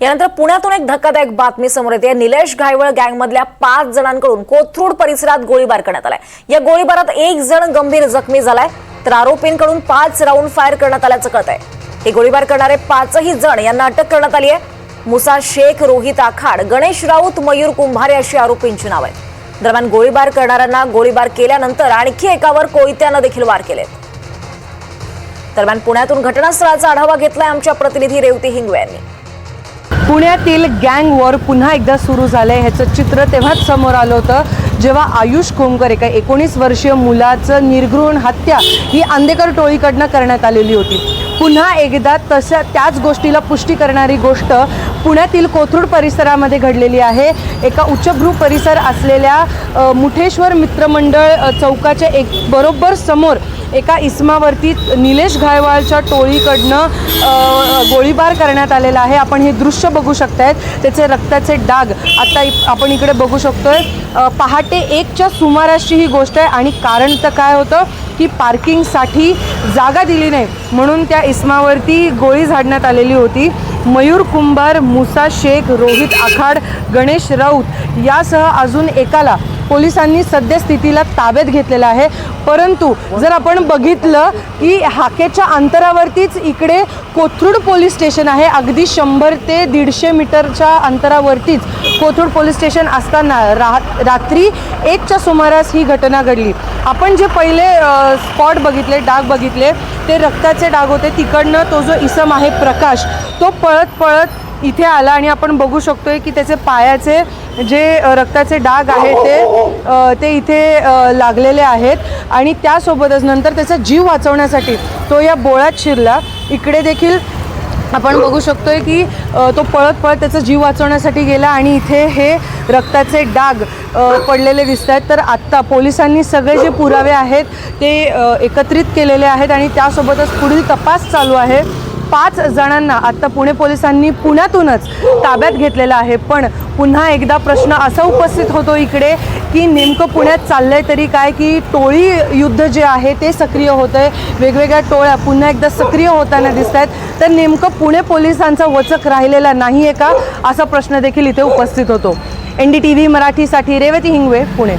यानंतर पुण्यातून एक धक्कादायक बातमी समोर येते। निलेश घायवळ गँगमधल्या 5 जणांकडून कोथरूड परिसरात गोळीबार करण्यात आलाय। या गोळीबारात एक जण गंभीर जखमी झालाय, तर आरोपींकडून 5 राऊंड फायर करण्यात आल्याचं कळतंय। हे गोळीबार करणारे 5ही जण यांना अटक करण्यात आली आहे। मुसा शेख, रोहित आखाड, गणेश राऊत, मयूर कुंभारे अशी आरोपींची नाव आहेत। दरम्यान गोळीबार करणाऱ्यांना गोळीबार केल्यानंतर आणखी एकावर कोयत्यानं देखील वार केले। दरम्यान पुण्यातून घटनास्थळाचा आढावा घेतलाय आमच्या प्रतिनिधी रेवती हिंगवे यांनी। पुण्यातील गँग वॉर पुन्हा एकदा सुरू झालंय। ह्याचं चित्र तेव्हाच समोर आलं होतं जेव्हा आयुष खोमकर एका 19 वर्षीय मुलाचं निर्घृण हत्या ही आंदेकर टोळीकडनं करण्यात आलेली होती। पुन्हा एकदा त्याच गोष्टीला पुष्टी करणारी गोष्ट पुण्यातील कोथरूड परिसरामध्ये घडलेली आहे। एका उच्चभ्रू परिसर असलेल्या मुठेश्वर मित्रमंडळ चौकाच्या बरोबर समोर एका इसमावरती निलेश घायवळच्या टोळीकडनं गोळीबार करण्यात आलेला आहे। आपण हे दृश्य बघू शकतायत, त्याचे रक्ताचे डाग आता आपण इकडे बघू शकतोय। पहाटे 1च्या सुमारासची ही गोष्ट आहे आणि कारण तर काय होतं की पार्किंगसाठी जागा दिली नाही म्हणून त्या इसमावरती गोळी झाडण्यात आलेली होती। मयूर कुंभार, मुसा शेख, रोहित आखाड, गणेश राऊत यासह अजून एकाला पोलिसांनी सद्यस्थितीला ताब्यात घेतलेला आहे। परंतु जर आपण बघितलं की हाकेच्या अंतरावरतीच इकडे कोथरूड पोलीस स्टेशन आहे। अगदी 100 ते 150 मीटरच्या अंतरावरतीच कोथरूड पोलीस स्टेशन असताना रात्री 1च्या सुमारास ही घटना घडली। आपण जे पहिले स्पॉट बघितले, डाग बघितले, ते रक्ताचे डाग होते। तिकडनं तो जो इसम आहे प्रकाश, तो पळत पळत इथे आला आणि आपण बघू शकतोय की त्याचे पायाचे जे रक्ताचे डाग आहेत ते इथे लागलेले आहेत आणि त्यासोबतच नंतर त्याचा जीव वाचवण्यासाठी तो या बोळात शिरला। इकडे देखील आपण बघू शकतोय की तो पळत पळत त्याचा जीव वाचवण्यासाठी गेला आणि इथे हे रक्ताचे डाग पडलेले दिसत आहेत। तर आत्ता पोलिसांनी सगळे जे पुरावे आहेत ते एकत्रित केलेले आहेत आणि त्यासोबतच पुढील तपास चालू आहे। 5 जणांना आता पुणे पोलिसांनी पुण्यातूनच ताब्यात घेतलेला आहे। पण पुन्हा एकदा प्रश्न असा उपस्थित होतो इकडे की नेमकं पुण्यात चाललंय तरी काय, की टोळी युद्ध जे आहे ते सक्रिय होत आहे। वेगवेगळ्या टोळ्या पुन्हा एकदा सक्रिय होताना दिसत आहेत। तर नेमकं पुणे पोलिसांचा वचक राहिलेला नाही आहे का, असा प्रश्न देखील इथे उपस्थित होतो। NDTV मराठीसाठी रेवती हिंगवे, पुणे।